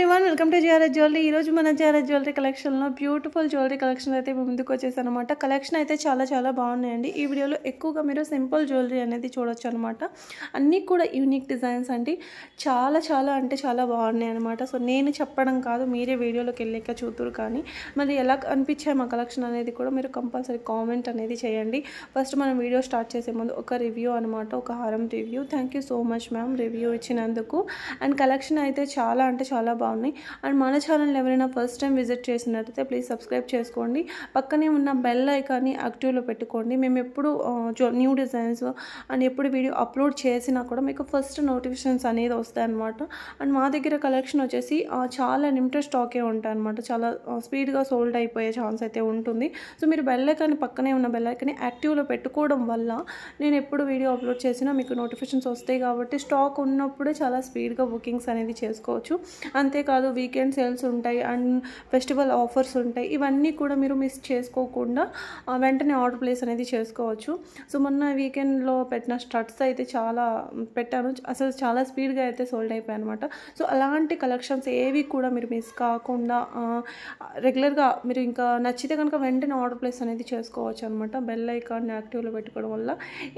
Everyone welcome to GRS jewellery. ఈరోజు మన GRS jewellery కలెక్షన్లో బ్యూటిఫుల్ జ్యువెలరీ కలెక్షన్ అయితే ముందుకు వచ్చేసాను అనమాట. కలెక్షన్ అయితే చాలా బాగున్నాయండి. ఈ వీడియోలో ఎక్కువగా మీరు సింపుల్ జ్యువెలరీ అనేది చూడొచ్చు అనమాట. అన్నీ కూడా యూనిక్ డిజైన్స్ అండి. చాలా అంటే చాలా బాగున్నాయి అనమాట. సో నేను చెప్పడం కాదు, మీరే వీడియోలోకి వెళ్ళాక చూతురు. కానీ మరి ఎలా అనిపించాయి మా కలెక్షన్ అనేది కూడా మీరు కంపల్సరీ కామెంట్ అనేది చేయండి. ఫస్ట్ మనం వీడియో స్టార్ట్ చేసే ముందు ఒక రివ్యూ అనమాట, ఒక హారం review. Thank you so much ma'am review ఇచ్చినందుకు. అండ్ కలెక్షన్ అయితే చాలా అంటే చాలా బాగున్నాయి. అండ్ మన ఛానల్ ఎవరైనా ఫస్ట్ టైం విజిట్ చేసినట్లయితే ప్లీజ్ సబ్స్క్రైబ్ చేసుకోండి. పక్కనే ఉన్న బెల్ ఐకాన్ని యాక్టివ్లో పెట్టుకోండి. మేము ఎప్పుడు న్యూ డిజైన్స్ అండ్ ఎప్పుడు వీడియో అప్లోడ్ చేసినా కూడా మీకు ఫస్ట్ నోటిఫికేషన్స్ అనేది వస్తాయన్నమాట. అండ్ మా దగ్గర కలెక్షన్ వచ్చేసి చాలా లిమిటెడ్ స్టాకే ఉంటాయి అనమాట. చాలా స్పీడ్గా సోల్డ్ అయిపోయే ఛాన్స్ అయితే ఉంటుంది. సో మీరు బెల్ ఐకాన్ని పక్కనే ఉన్న బెల్ ఐకాన్ని యాక్టివ్లో పెట్టుకోవడం వల్ల నేను ఎప్పుడు వీడియో అప్లోడ్ చేసినా మీకు నోటిఫికేషన్స్ వస్తాయి. కాబట్టి స్టాక్ ఉన్నప్పుడే చాలా స్పీడ్గా బుకింగ్స్ అనేది చేసుకోవచ్చు. అంతేకాదు వీకెండ్ సేల్స్ ఉంటాయి అండ్ ఫెస్టివల్ ఆఫర్స్ ఉంటాయి. ఇవన్నీ కూడా మీరు మిస్ చేసుకోకుండా వెంటనే ఆర్డర్ ప్లేస్ అనేది చేసుకోవచ్చు. సో మొన్న వీకెండ్లో పెట్టిన స్టడ్స్ అయితే చాలా పెట్టాను, అసలు చాలా స్పీడ్గా అయితే సోల్డ్ అయిపోయాయి అనమాట. సో అలాంటి కలెక్షన్స్ ఏవి కూడా మీరు మిస్ కాకుండా రెగ్యులర్గా మీరు ఇంకా నచ్చితే కనుక వెంటనే ఆర్డర్ ప్లేస్ అనేది చేసుకోవచ్చు అనమాట. బెల్ ఐకాన్ యాక్టివ్లో పెట్టుకోవడం వల్ల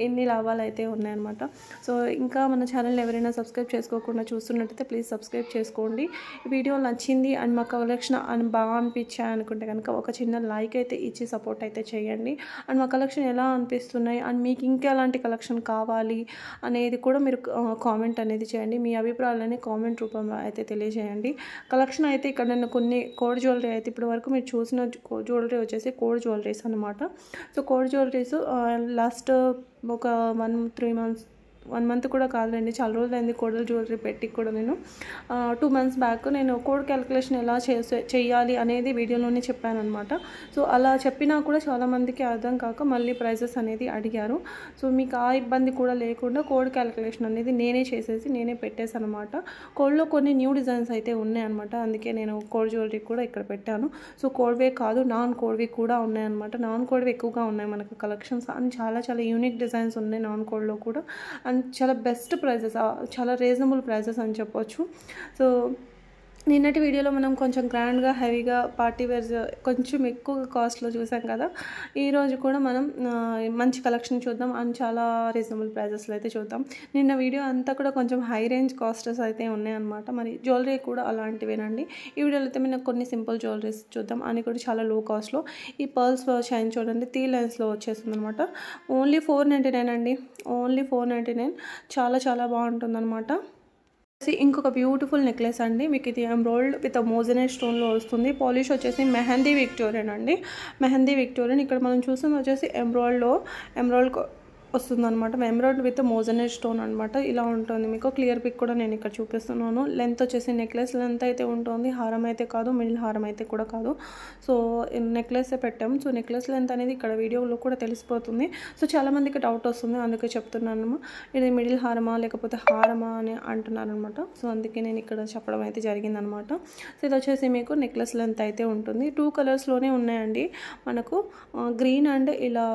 ఎన్ని లాభాలు అయితే ఉన్నాయన్నమాట. సో ఇంకా మన ఛానల్ ఎవరైనా సబ్స్క్రైబ్ చేసుకోకుండా చూస్తున్నట్టయితే ప్లీజ్ సబ్స్క్రైబ్ చేసుకోండి. వీడియో నచ్చింది అండ్ మా కలెక్షన్ అని బాగా అనిపించాయి అనుకుంటే కనుక ఒక చిన్న లైక్ అయితే ఇచ్చి సపోర్ట్ అయితే చేయండి. అండ్ మా కలెక్షన్ ఎలా అనిపిస్తున్నాయి అండ్ మీకు ఇంకా ఎలాంటి కలెక్షన్ కావాలి అనేది కూడా మీరు కామెంట్ అనేది చేయండి. మీ అభిప్రాయాలని కామెంట్ రూపంలో అయితే తెలియజేయండి. కలెక్షన్ అయితే ఇక్కడ నేను కొన్ని కోడ్ జ్యువెలరీ అయితే ఇప్పటి వరకు మీరు చూసిన జ్యువెలరీ వచ్చేసి కోడ్ జ్యువెలరీస్ అనమాట. సో కోడ్ జ్యువెలరీస్ లాస్ట్ ఒక 1 మంత్ కూడా కాదులేండి, చాలా రోజులైంది కోడల్ జ్యువెలరీ పెట్టి కూడా. నేను 2 మంత్స్ బ్యాక్ నేను కోడ్ క్యాలిక్యులేషన్ ఎలా చేయాలి అనేది వీడియోలోనే చెప్పాను అనమాట. సో అలా చెప్పినా కూడా చాలామందికి అర్థం కాక మళ్ళీ ప్రైజెస్ అనేది అడిగారు. సో మీకు ఆ ఇబ్బంది కూడా లేకుండా కోడ్ క్యాలిక్యులేషన్ అనేది నేనే పెట్టేశాను అనమాట. కోడ్లో కొన్ని న్యూ డిజైన్స్ అయితే ఉన్నాయన్నమాట. అందుకే నేను కోడ్ జ్యువెలరీ కూడా ఇక్కడ పెట్టాను. సో కోడ్వే కాదు నాన్ కోడ్వి కూడా ఉన్నాయన్నమాట. నాన్ కోడ్వి ఎక్కువగా ఉన్నాయి మనకు కలెక్షన్స్ అండ్ చాలా యూనిక్ డిజైన్స్ ఉన్నాయి నాన్ కోడ్లో కూడా. అండ్ చాలా బెస్ట్ ప్రైజెస్, చాలా రీజనబుల్ ప్రైజెస్ అని చెప్పొచ్చు. సో నిన్నటి వీడియోలో మనం కొంచెం గ్రాండ్గా హెవీగా పార్టీ వేర్స్ కొంచెం ఎక్కువ కాస్ట్లో చూసాం కదా. ఈరోజు కూడా మనం మంచి కలెక్షన్ చూద్దాం అండ్ చాలా రీజనబుల్ ప్రైజెస్లో అయితే చూద్దాం. నిన్న వీడియో అంతా కూడా కొంచెం హై రేంజ్ కాస్టెస్ అయితే ఉన్నాయన్నమాట. మరి జ్యువెలరీ కూడా అలాంటివేనండి. ఈ వీడియోలో అయితే మనం కొన్ని సింపుల్ జ్యువెలరీస్ చూద్దాం అని కూడా చాలా లో కాస్ట్లో. ఈ పర్ల్స్ షైన్ చూడండి 3 లైన్స్లో వచ్చేస్తుంది అనమాట. ఓన్లీ 499 అండి, ఓన్లీ 499. చాలా బాగుంటుంది అనమాట. ఇంకొక బ్యూటిఫుల్ నెక్లెస్ అండి. మీకు ఇది ఎంబ్రాయిడ్ విత్ మోజనైట్ స్టోన్లో వస్తుంది. పాలిష్ వచ్చేసి మెహందీ విక్టోరియన్ అండి, మెహందీ విక్టోరియన్. ఇక్కడ మనం చూస్తుంది వచ్చేసి ఎంబ్రాయిడ్ వస్తుంది అనమాట. ఎంబ్రాయిడ్ విత్ మోజనైట్ స్టోన్ అనమాట. ఇలా ఉంటుంది. మీకు క్లియర్ పిక్ కూడా నేను ఇక్కడ చూపిస్తున్నాను. లెంత్ వచ్చేసి నెక్లెస్ లెంత్ అయితే ఉంటుంది, హారం అయితే కాదు, మిడిల్ హారం అయితే కూడా కాదు. సో నెక్లెస్ పెట్టాము. సో నెక్లెస్ లెంత్ అనేది ఇక్కడ వీడియోలో కూడా తెలిసిపోతుంది. సో చాలామందికి డౌట్ వస్తుంది, అందుకే చెప్తున్నాను. ఇది మిడిల్ హారమా లేకపోతే హారమా అని అంటున్నారు అనమాట. సో అందుకే నేను ఇక్కడ చెప్పడం అయితే జరిగిందనమాట. సో ఇది వచ్చేసి మీకు నెక్లెస్ లెంత్ అయితే ఉంటుంది. 2 కలర్స్లోనే ఉన్నాయండి మనకు, గ్రీన్ అండ్ ఇలా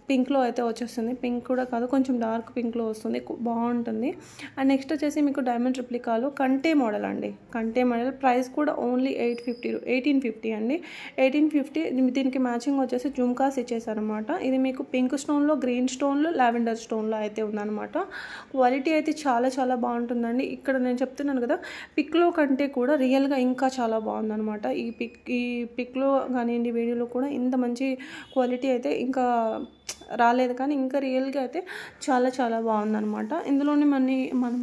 పింక్లో అయితే వచ్చేస్తుంది. పింక్ కూడా కాదు, కొంచెం డార్క్ పింక్లో వస్తుంది, బాగుంటుంది. అండ్ నెక్స్ట్ వచ్చేసి మీకు డైమండ్ రిప్లికాలో కంటే మోడల్ అండి. కంటే మోడల్ ప్రైస్ కూడా ఓన్లీ 1850 అండి. 1850. దీనికి మ్యాచింగ్ వచ్చేసి జుమ్కాస్ ఇచ్చేసారనమాట. ఇది మీకు పింక్ స్టోన్లో, గ్రీన్ స్టోన్లో, లావెండర్ స్టోన్లో అయితే ఉందన్నమాట. క్వాలిటీ అయితే చాలా బాగుంటుందండి. ఇక్కడ నేను చెప్తున్నాను కదా, పిక్లో కంటే కూడా రియల్గా ఇంకా చాలా బాగుందన్నమాట. ఈ పిక్లో కానివ్వండి, వీడియోలో కూడా ఇంత మంచి క్వాలిటీ అయితే ఇంకా రాలేదు. కానీ ఇంకా రియల్గా అయితే చాలా బాగుందన్నమాట. ఇందులోనే మనం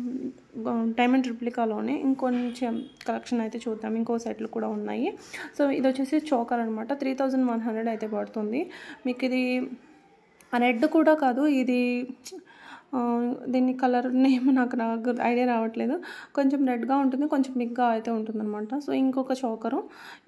డైమండ్ రిప్లికాలోనే ఇంకొంచెం కలెక్షన్ అయితే చూద్దాం. ఇంకో సెట్లు కూడా ఉన్నాయి. సో ఇది వచ్చేసి చోకర్ అనమాట. 3100 అయితే పడుతుంది మీకు. ఇది రెడ్ కూడా కాదు, ఇది దీని కలర్ నేమ్ నాకు ఐడియా రావట్లేదు. కొంచెం రెడ్గా ఉంటుంది, కొంచెం బిగ్గా అయితే ఉంటుందన్నమాట. సో ఇంకొక చోకరు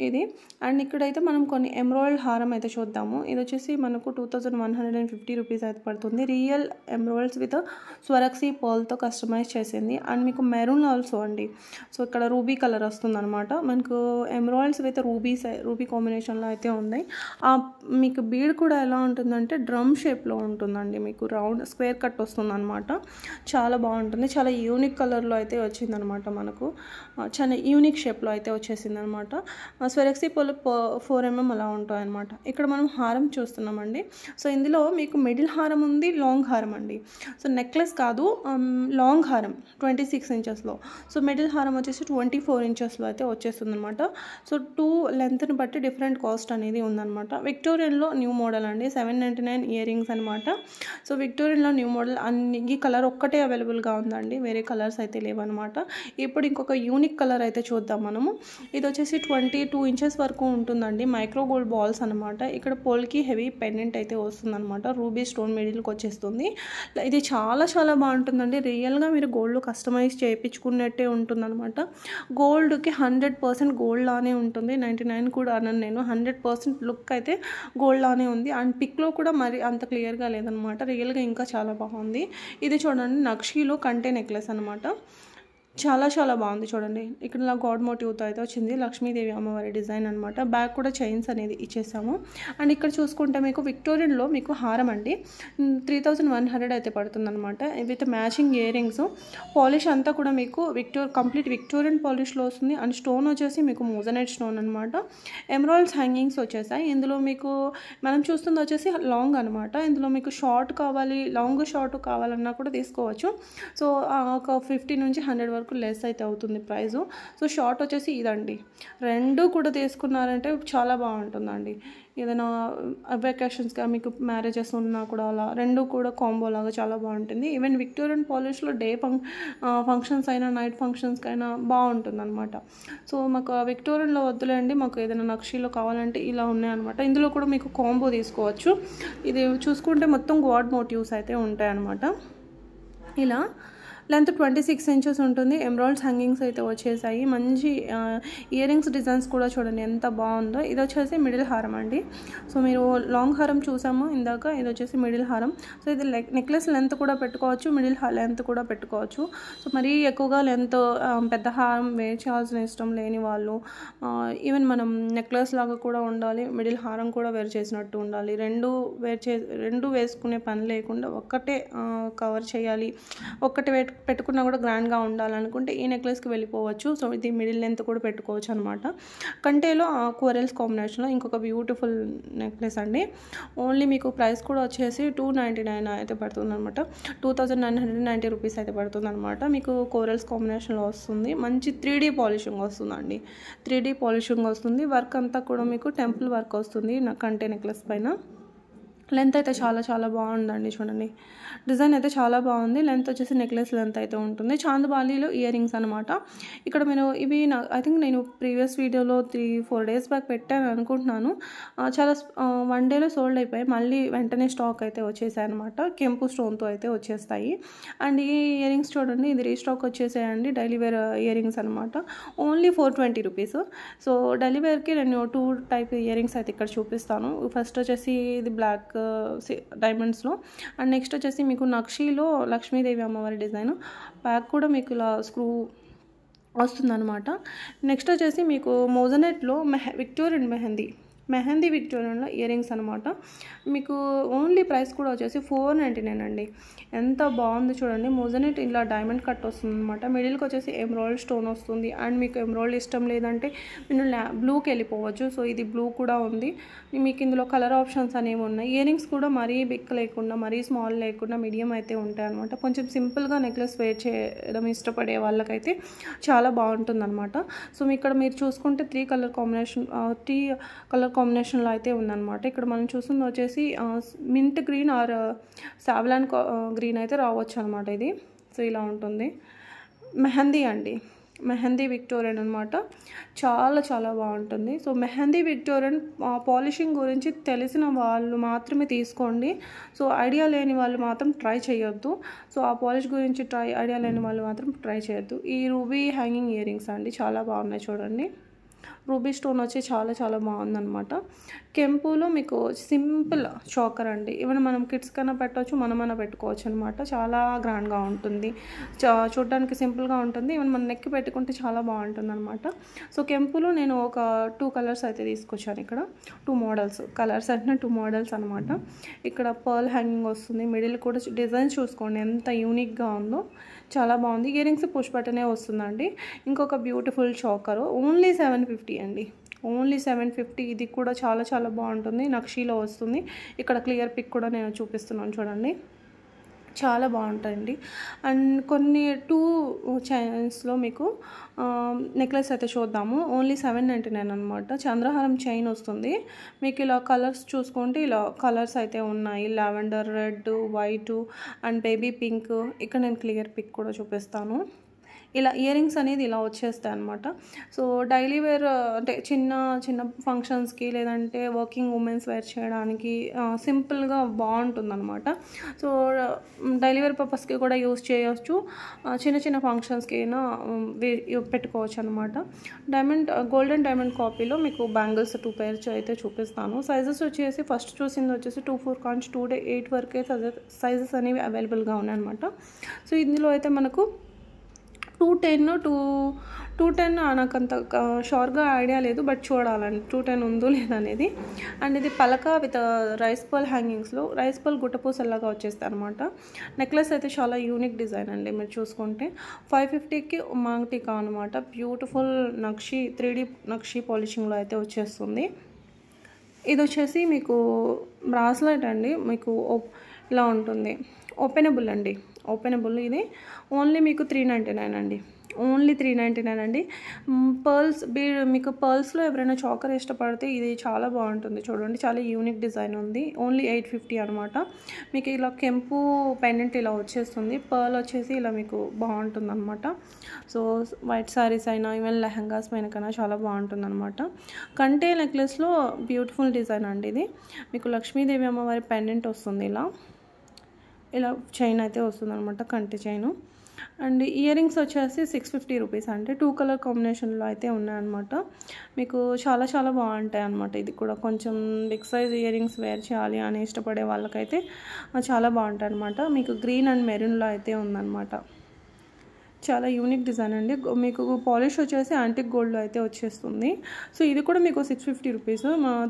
ఇది. అండ్ ఇక్కడైతే మనం కొన్ని ఎంబ్రాయిడ్ హారం అయితే చూద్దాము. ఇది వచ్చేసి మనకు 2150 రూపీస్ అయితే పడుతుంది. రియల్ ఎంబ్రాయిడ్స్ విత్ స్వరక్సీ పర్ల్తో కస్టమైజ్ చేసింది. అండ్ మీకు మెరూన్ ఆల్సో అండి. సో ఇక్కడ రూబీ కలర్ వస్తుంది అనమాట. మనకు ఎంబ్రాయిడ్స్ విత్ రూబీ కాంబినేషన్లో అయితే ఉన్నాయి. మీకు బీడ్ కూడా ఎలా ఉంటుందంటే డ్రమ్ షేప్లో ఉంటుందండి. మీకు రౌండ్ స్క్వేర్ కట్ వస్తుంది వస్తుందన్నమాట. చాలా బాగుంటుంది. చాలా యూనిక్ కలర్లో అయితే వచ్చిందనమాట మనకు. చాలా యూనిక్ షేప్లో అయితే వచ్చేసిందనమాట. స్వెరక్సీ పళ్ళు 4mm అలా ఉంటాయన్నమాట. ఇక్కడ మనం హారం చూస్తున్నామండి. సో ఇందులో మీకు మిడిల్ హారం ఉంది, లాంగ్ హారం అండి. సో నెక్లెస్ కాదు, లాంగ్ హారం 26 ఇంచెస్లో. సో మిడిల్ హారం వచ్చేసి 24 ఇంచెస్లో అయితే వచ్చేస్తుంది అనమాట. సో 2 లెంత్ని బట్టి డిఫరెంట్ కాస్ట్ అనేది ఉందన్నమాట. విక్టోరియన్లో న్యూ మోడల్ అండి, 799 ఇయర్ రింగ్స్ అనమాట. సో విక్టోరియన్లో న్యూ మోడల్ ఈ కలర్ ఒక్కటే అవైలబుల్గా ఉందండి, వేరే కలర్స్ అయితే లేవన్నమాట. ఇప్పుడు ఇంకొక యూనిక్ కలర్ అయితే చూద్దాం మనము. ఇది వచ్చేసి 22 ఇంచెస్ వరకు ఉంటుందండి. మైక్రో గోల్డ్ బాల్స్ అనమాట. ఇక్కడ పోల్కి హెవీ పెండెంట్ అయితే వస్తుందన్నమాట. రూబీ స్టోన్ మిడిల్కి వచ్చేస్తుంది. ఇది చాలా చాలా బాగుంటుందండి. రియల్గా మీరు గోల్డ్ కస్టమైజ్ చేయించుకున్నట్టే ఉంటుందన్నమాట. గోల్డ్కి 100% గోల్డ్ లానే ఉంటుంది. 99 కూడా అనను నేను, 100% లుక్ అయితే గోల్డ్ లానే ఉంది. అండ్ పిక్లో కూడా మరి అంత క్లియర్గా లేదనమాట. రియల్గా ఇంకా చాలా బాగుంది. ఇది చూడండి, నక్షీలో కంటే నెక్లెస్ అనమాట. చాలా చాలా బాగుంది చూడండి. ఇక్కడ ఇలా గాడ్ మోటివ్తో అయితే వచ్చింది, లక్ష్మీదేవి అమ్మవారి డిజైన్ అనమాట. బ్యాక్ కూడా చైన్స్ అనేది ఇచ్చేసాము. అండ్ ఇక్కడ చూసుకుంటే మీకు విక్టోరియన్లో మీకు హారం అండి 3100 అయితే పడుతుంది అనమాట. With matching ear rings. Polish అంతా కూడా మీకు కంప్లీట్ విక్టోరియన్ పాలిష్లో వస్తుంది. అండ్ స్టోన్ వచ్చేసి మీకు మోజనైట్ స్టోన్ అనమాట. ఎమరాల్డ్స్ హ్యాంగింగ్స్ వచ్చేసాయి. ఇందులో మీకు మనం చూస్తుంది వచ్చేసి లాంగ్ అనమాట. ఇందులో మీకు షార్ట్ కావాలి, లాంగ్ షార్ట్ కావాలన్నా కూడా తీసుకోవచ్చు. సో ఒక 50 నుంచి 100 వరకు లెస్ అయితే అవుతుంది ప్రైజు. సో షార్ట్ వచ్చేసి ఇదండి. రెండు కూడా తీసుకున్నారంటే చాలా బాగుంటుందండి. ఏదైనా వెకేషన్స్గా మీకు మ్యారేజెస్ ఉన్నా కూడా అలా రెండు కూడా కాంబో లాగా చాలా బాగుంటుంది. ఈవెన్ విక్టోరియన్ పాలిష్లో డే ఫంక్షన్స్ అయినా నైట్ ఫంక్షన్స్కి అయినా బాగుంటుంది అనమాట. సో మాకు విక్టోరియన్లో వద్దులేండి, మాకు ఏదైనా నక్షీలో కావాలంటే ఇలా ఉన్నాయన్నమాట. ఇందులో కూడా మీకు కాంబో తీసుకోవచ్చు. ఇది చూసుకుంటే మొత్తం గాడ్ మోటివ్స్ అయితే ఉంటాయన్నమాట. ఇలా లెంత్ 26 ఇంచెస్ ఉంటుంది. ఎమరాల్డ్స్ హ్యాంగింగ్స్ అయితే వచ్చేసాయి. మంచి ఇయర్ రింగ్స్ డిజైన్స్ కూడా చూడండి ఎంత బాగుందో. ఇది వచ్చేసి మిడిల్ హారం అండి. సో మీరు లాంగ్ హారం చూసాము ఇందాక, ఇది వచ్చేసి మిడిల్ హారం. సో ఇది నెక్లెస్ లెంత్ కూడా పెట్టుకోవచ్చు, మిడిల్ లెంత్ కూడా పెట్టుకోవచ్చు. సో మరీ ఎక్కువగా లెంత్ పెద్ద హారం వేర్ చేయాల్సిన ఇష్టం లేని వాళ్ళు, ఈవెన్ మనం నెక్లెస్ లాగా కూడా ఉండాలి, మిడిల్ హారం కూడా వేర్ చేసినట్టు ఉండాలి, రెండు వేసుకునే పని లేకుండా ఒక్కటే కవర్ చేయాలి, ఒక్కటే పెట్టుకున్నా కూడా గ్రాండ్గా ఉండాలనుకుంటే ఈ నెక్లెస్కి వెళ్ళిపోవచ్చు. సో ఇది మిడిల్ లెంత్ కూడా పెట్టుకోవచ్చు అనమాట. కంటేలో కోరల్స్ కాంబినేషన్లో ఇంకొక బ్యూటిఫుల్ నెక్లెస్ అండి. ఓన్లీ మీకు ప్రైస్ కూడా వచ్చేసి 299 అయితే పడుతుంది అనమాట. 2990 రూపీస్ అయితే పడుతుంది అనమాట. మీకు కోరల్స్ కాంబినేషన్లో వస్తుంది. మంచి 3D పాలిషింగ్ వస్తుందండి. 3D పాలిషింగ్ వస్తుంది. వర్క్ అంతా కూడా మీకు టెంపుల్ వర్క్ వస్తుంది కంటే నెక్లెస్ పైన. లెంత్ అయితే చాలా చాలా బాగుందండి చూడండి. డిజైన్ అయితే చాలా బాగుంది. లెంత్ వచ్చేసి నెక్లెస్ లెంత్ అయితే ఉంటుంది. చాందబాలీలో ఇయర్ రింగ్స్ అనమాట. ఇక్కడ నేను ఇవి ఐ థింక్ నేను ప్రీవియస్ వీడియోలో 3-4 డేస్ బ్యాక్ పెట్టాను అనుకుంటున్నాను. చాలా 1 డేలో సోల్డ్ అయిపోయాయి. మళ్ళీ వెంటనే స్టాక్ అయితే వచ్చేసాయి అనమాట. కెంపు స్టోన్తో అయితే వచ్చేస్తాయి. అండ్ ఈ ఇయర్ రింగ్స్ చూడండి, ఇది రీస్టాక్ వచ్చేసాయండి. డైలీ వేర్ ఇయర్ రింగ్స్ అనమాట. Only 420 rupees. సో డైలీ వేర్కి నేను 2 టైప్ ఇయర్ రింగ్స్ అయితే ఇక్కడ చూపిస్తాను. ఫస్ట్ వచ్చేసి ఇది బ్లాక్ డైమండ్స్లో, అండ్ నెక్స్ట్ వచ్చేసి మీకు నక్షీలో లక్ష్మీదేవి అమ్మవారి డిజైన్. బ్యాక్ కూడా మీకు ఇలా స్క్రూ వస్తుందన్నమాట. నెక్స్ట్ వచ్చేసి మీకు మోజనెట్లో విక్టోరియన్ మెహందీ విక్టోరియన్లో ఇయర్ రింగ్స్ అనమాట. మీకు ఓన్లీ ప్రైస్ కూడా వచ్చేసి 499 అండి. ఎంత బాగుంది చూడండి. మోజనెట్ ఇలా డైమండ్ కట్ వస్తుంది అనమాట. మిడిల్కి వచ్చేసి ఎమరాల్డ్ స్టోన్ వస్తుంది. అండ్ మీకు ఎమరాల్డ్ ఇష్టం లేదంటే మీరు బ్లూకి వెళ్ళిపోవచ్చు. సో ఇది బ్లూ కూడా ఉంది. మీకు ఇందులో కలర్ ఆప్షన్స్ అనేవి ఉన్నాయి. ఇయర్ రింగ్స్ కూడా మరీ బిగ్ లేకుండా, మరీ స్మాల్ లేకుండా మీడియం అయితే ఉంటాయి అనమాట. కొంచెం సింపుల్గా నెక్లెస్ వేర్ చేయడం ఇష్టపడే వాళ్ళకైతే చాలా బాగుంటుంది అనమాట. సో ఇక్కడ మీరు చూసుకుంటే 3 కలర్ కాంబినేషన్లో అయితే ఉందన్నమాట. ఇక్కడ మనం చూస్తుంది వచ్చేసి mint green are Savlon green అయితే రావచ్చు అనమాట ఇది. సో ఇలా ఉంటుంది. మెహందీ అండి, మెహందీ విక్టోరియన్ అనమాట. చాలా చాలా బాగుంటుంది. సో మెహందీ విక్టోరియన్ పాలిషింగ్ గురించి తెలిసిన వాళ్ళు మాత్రమే తీసుకోండి. సో ఐడియా లేని వాళ్ళు మాత్రం ట్రై చేయొద్దు. సో ఆ పాలిష్ గురించి ఐడియా లేని వాళ్ళు మాత్రం ట్రై చేయొద్దు. ఈ రూబీ హ్యాంగింగ్ ఇయర్ రింగ్స్ అండి, చాలా బాగున్నాయి చూడండి. రూబీ స్టోన్ వచ్చి చాలా బాగుందనమాట. కెంపులో మీకు సింపుల్ చోకర్ అండి. ఈవెన్ మనం కిడ్స్ కన్నా పెట్టవచ్చు, మనమైనా పెట్టుకోవచ్చు అనమాట. చాలా గ్రాండ్గా ఉంటుంది, చూడడానికి సింపుల్గా ఉంటుంది. ఈవెన్ మన నెక్కి పెట్టుకుంటే చాలా బాగుంటుంది అనమాట. సో కెంపులో నేను ఒక 2 కలర్స్ అయితే తీసుకొచ్చాను. ఇక్కడ 2 మోడల్స్, కలర్స్ అంటే 2 మోడల్స్ అనమాట. ఇక్కడ పర్ల్ హ్యాంగింగ్ వస్తుంది. మిడిల్ కూడా డిజైన్ చూసుకోండి ఎంత యూనిక్గా ఉందో, చాలా బాగుంది. ఇయర్ రింగ్స్ పుష్ బటనే వస్తుందండి. ఇంకొక బ్యూటిఫుల్ చోకరు ఓన్లీ 750 అండి, ఓన్లీ 750. ఇది కూడా చాలా బాగుంటుంది, నక్షీలో వస్తుంది. ఇక్కడ క్లియర్ పిక్ కూడా నేను చూపిస్తున్నాను చూడండి, చాలా బాగుంటాయండి. అండ్ కొన్ని 2 చైన్స్లో మీకు నెక్లెస్ అయితే చూద్దాము. ఓన్లీ 799 అనమాట. చంద్రహారం చైన్ వస్తుంది మీకు. ఇలా కలర్స్ చూసుకుంటే ఇలా కలర్స్ అయితే ఉన్నాయి, lavender, red, white and baby pink. ఇక్కడ నేను క్లియర్ పిక్ కూడా చూపిస్తాను. ఇలా ఇయర్ రింగ్స్ అనేది ఇలా వచ్చేస్తాయి అనమాట. సో డైలీ వేర్ అంటే చిన్న ఫంక్షన్స్కి లేదంటే వర్కింగ్ ఉమెన్స్ వేర్ చేయడానికి సింపుల్గా బాగుంటుందన్నమాట. సో డైలీ వేర్ పర్పస్కి కూడా యూస్ చేయవచ్చు, చిన్న ఫంక్షన్స్కి అయినా పెట్టుకోవచ్చు అనమాట. గోల్డెన్ డైమండ్ కాపీలో మీకు బ్యాంగిల్స్ 2 pairs అయితే చూపిస్తాను. సైజెస్ వచ్చేసి ఫస్ట్ చూసింది వచ్చేసి 2-4 కాన్స్ 2-8 వరకే సైజెస్ అనేవి అవైలబుల్గా ఉన్నాయన్నమాట. సో ఇందులో అయితే మనకు 210 నాకు అంత షోర్గా ఐడియా లేదు, బట్ చూడాలండి 210 ఉందో లేదనేది. అండ్ ఇది పలక విత్ రైస్ పర్ల్ హ్యాంగింగ్స్లో రైస్ పర్ల్ గుట్టపూసల్లాగా వచ్చేస్తాయి అనమాట. నెక్లెస్ అయితే చాలా యూనిక్ డిజైన్ అండి. మీరు చూసుకుంటే 550కి మాంగ్టికా అనమాట. బ్యూటిఫుల్ నక్షి 3D నక్షి పాలిషింగ్లో అయితే వచ్చేస్తుంది. ఇది వచ్చేసి మీకు బ్రాస్లెట్ అండి. మీకు ఇలా ఉంటుంది, ఓపెనబుల్ అండి, ఓపెనబుల్. ఇది ఓన్లీ మీకు 399 అండి, ఓన్లీ 399 అండి. మీకు పర్ల్స్లో ఎవరైనా చాకర్ ఇష్టపడితే ఇది చాలా బాగుంటుంది చూడండి, చాలా యూనిక్ డిజైన్ ఉంది. ఓన్లీ 850 అనమాట. మీకు ఇలా కెంపు పెండెంట్ ఇలా వచ్చేస్తుంది. పర్ల్ వచ్చేసి ఇలా మీకు బాగుంటుంది అనమాట. సో వైట్ శారీస్ అయినా ఈవెన్ లెహంగాస్ పైన కన్నా చాలా బాగుంటుంది అనమాట. కంటే నెక్లెస్లో బ్యూటిఫుల్ డిజైన్ అండి ఇది. మీకు లక్ష్మీదేవి అమ్మవారి పెండెంట్ వస్తుంది, ఇలా చైన్ అయితే వస్తుంది అనమాట, కంటి చైను. అండ్ ఇయర్ రింగ్స్ వచ్చేసి 650 రూపీస్, అంటే 2 కలర్ కాంబినేషన్లో అయితే ఉన్నాయన్నమాట. మీకు చాలా బాగుంటాయి అనమాట. ఇది కూడా కొంచెం big size earrings wear చేయాలి అని ఇష్టపడే వాళ్ళకైతే చాలా బాగుంటాయి అనమాట. మీకు గ్రీన్ అండ్ మెరూన్లో అయితే ఉందన్నమాట. చాలా యూనిక్ డిజైన్ అండి. మీకు పాలిష్ వచ్చేసి యాంటిక్ గోల్డ్లో అయితే వచ్చేస్తుంది. సో ఇది కూడా మీకు 650 రూపీస్.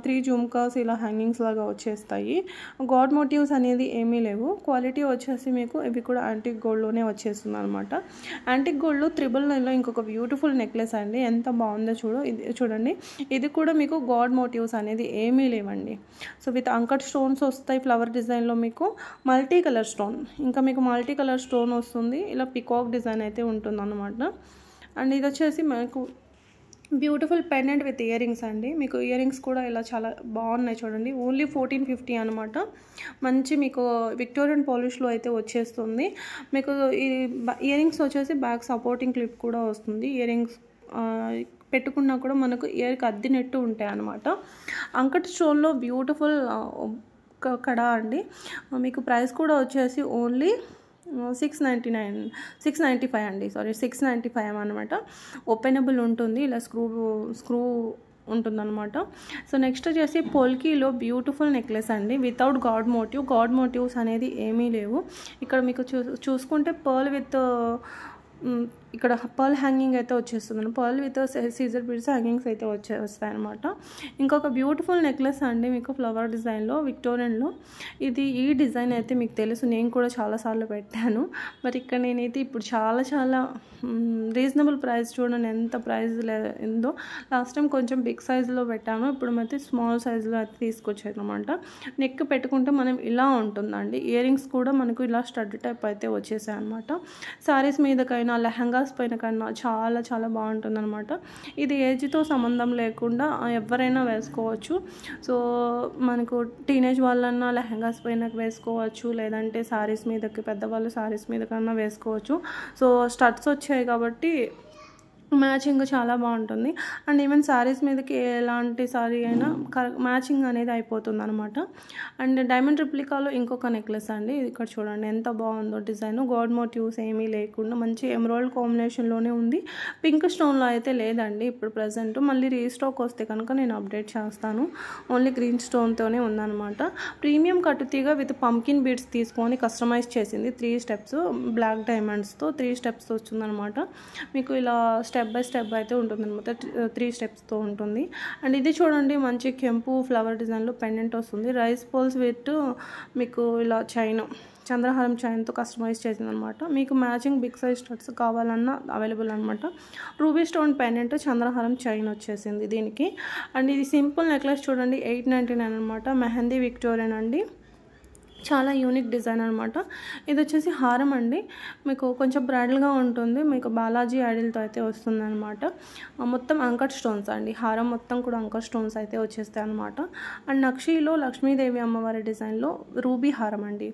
3 జుమ్కాస్ ఇలా హ్యాంగింగ్స్ లాగా వచ్చేస్తాయి. గాడ్ మోటివ్స్ అనేది ఏమీ లేవు. క్వాలిటీ వచ్చేసి మీకు ఇవి కూడా యాంటిక్ గోల్డ్లోనే వచ్చేస్తుంది అనమాట. యాంటిక్ గోల్డ్లో 999లో ఇంకొక బ్యూటిఫుల్ నెక్లెస్ అండి, ఎంత బాగుందో చూడండి. ఇది కూడా మీకు గాడ్ మోటివ్స్ అనేది ఏమీ లేవండి. సో విత్ అంకట్ స్టోన్స్ వస్తాయి ఫ్లవర్ డిజైన్లో, మీకు మల్టీ కలర్ స్టోన్, ఇంకా మీకు మల్టీ కలర్ స్టోన్ వస్తుంది. ఇలా పికాక్ డిజైన్ అయితే ఉంటుందన్నమాట. అండ్ ఇది వచ్చేసి మనకు beautiful pendant with ear rings అండి. మీకు ఇయర్ రింగ్స్ కూడా ఇలా చాలా బాగున్నాయి చూడండి. ఓన్లీ 1450 అనమాట. మంచి మీకు విక్టోరియన్ పాలిష్లో అయితే వచ్చేస్తుంది. మీకు ఈ ఇయర్ రింగ్స్ వచ్చేసి బ్యాక్ సపోర్టింగ్ క్లిప్ కూడా వస్తుంది. ఇయర్ రింగ్స్ పెట్టుకున్నా కూడా మనకు ఇయర్కి అద్దినట్టు ఉంటాయి అన్నమాట. అంకట్ స్టోన్లో బ్యూటిఫుల్ కడా అండి. మీకు ప్రైస్ కూడా వచ్చేసి ఓన్లీ 695 అండి, 695 అనమాట. ఓపెనబుల్ ఉంటుంది, ఇలా స్క్రూ ఉంటుందన్నమాట. సో నెక్స్ట్ వచ్చేసి పోల్కీలో బ్యూటిఫుల్ నెక్లెస్ అండి, వితౌట్ గాడ్ మోటివ్స్ అనేది ఏమీ లేవు. ఇక్కడ మీకు చూసుకుంటే పర్ల్ విత్ ఇక్కడ పర్ల్ హ్యాంగింగ్ అయితే వచ్చేస్తుంది. పర్ల్ విత్ సీజర్ బీడ్స్ హ్యాంగింగ్స్ అయితే వస్తాయి అనమాట. ఇంకొక బ్యూటిఫుల్ నెక్లెస్ అండి, మీకు ఫ్లవర్ డిజైన్లో విక్టోరియన్లో. ఈ డిజైన్ అయితే మీకు తెలుసు, నేను కూడా చాలాసార్లు పెట్టాను. బట్ ఇక్కడ నేనైతే ఇప్పుడు చాలా రీజనబుల్ ప్రైస్, చూడండి ఎంత ప్రైస్ ఉందో. లాస్ట్ టైం కొంచెం బిగ్ సైజులో పెట్టాను, ఇప్పుడు అయితే స్మాల్ సైజులో అయితే తీసుకొచ్చాను అనమాట. నెక్ పెట్టుకుంటే మనం ఇలా ఉంటుందండి. ఇయర్ రింగ్స్ కూడా మనకు ఇలా స్టడ్ టైప్ అయితే వచ్చేసాయి అనమాట. శారీస్ మీదకైనా లెహంగాస్ పైన కన్నా చాలా బాగుంటుంది అనమాట. ఇది ఏజ్తో సంబంధం లేకుండా ఎవరైనా వేసుకోవచ్చు. సో మనకు టీనేజ్ వాళ్ళన్నా లెహంగాస్ పైన వేసుకోవచ్చు, లేదంటే శారీస్ మీదకి, పెద్దవాళ్ళు శారీస్ మీద కన్నా వేసుకోవచ్చు. సో స్టడ్స్ వచ్చాయి కాబట్టి మ్యాచింగ్ చాలా బాగుంటుంది. అండ్ ఈవెన్ శారీస్ మీదకి ఎలాంటి శారీ అయినా మ్యాచింగ్ అనేది అయిపోతుందనమాట. అండ్ డైమండ్ రిప్లికాలో ఇంకొక నెక్లెస్ అండి. ఇది ఇక్కడ చూడండి ఎంత బాగుందో డిజైన్. గాడ్ మోటివ్స్ ఏమీ లేకుండా మంచి ఎమరాల్డ్ కాంబినేషన్లోనే ఉంది. పింక్ స్టోన్లో అయితే లేదండి ఇప్పుడు ప్రజెంట్. మళ్ళీ రీస్టాక్ వస్తే కనుక నేను అప్డేట్ చేస్తాను. ఓన్లీ గ్రీన్ స్టోన్తోనే ఉందన్నమాట. ప్రీమియం కట్టుతీగ విత్ పంకిన్ బీడ్స్ తీసుకొని కస్టమైజ్ చేసింది. 3 స్టెప్స్ బ్లాక్ డైమండ్స్తో 3 స్టెప్స్ వచ్చిందనమాట. మీకు ఇలా స్టెప్ బై స్టెప్ అయితే ఉంటుంది అనమాట. 3 స్టెప్స్తో ఉంటుంది. అండ్ ఇది చూడండి మంచి కెంపు ఫ్లవర్ డిజైన్లో పెండెంట్ వస్తుంది. రైస్ పోల్స్ విత్ మీకు ఇలా చంద్రహారం చైన్తో కస్టమైజ్ చేసింది అనమాట. మీకు మ్యాచింగ్ బిగ్ సైజ్ స్టడ్స్ కావాలన్నా అవైలబుల్ అనమాట. రూబీ స్టోన్ పెండెంట్ చంద్రహారం చైన్ వచ్చేసింది దీనికి. అండ్ ఇది సింపుల్ నెక్లెస్ చూడండి 899 అనమాట. మెహందీ విక్టోరియన్ అండి. చాలా యూనిక్ డిజైన్ అనమాట. ఇది వచ్చేసి హారం అండి. మీకు కొంచెం బ్రైడల్గా ఉంటుంది. మీకు బాలాజీ ఐడిల్తో అయితే వస్తుందన్నమాట. మొత్తం అంకట్ స్టోన్స్ అండి. హారం మొత్తం కూడా అంకట్ స్టోన్స్ అయితే వచ్చేస్తాయి అనమాట. అండ్ నక్షీలో లక్ష్మీదేవి అమ్మవారి డిజైన్లో రూబీ హారం అండి.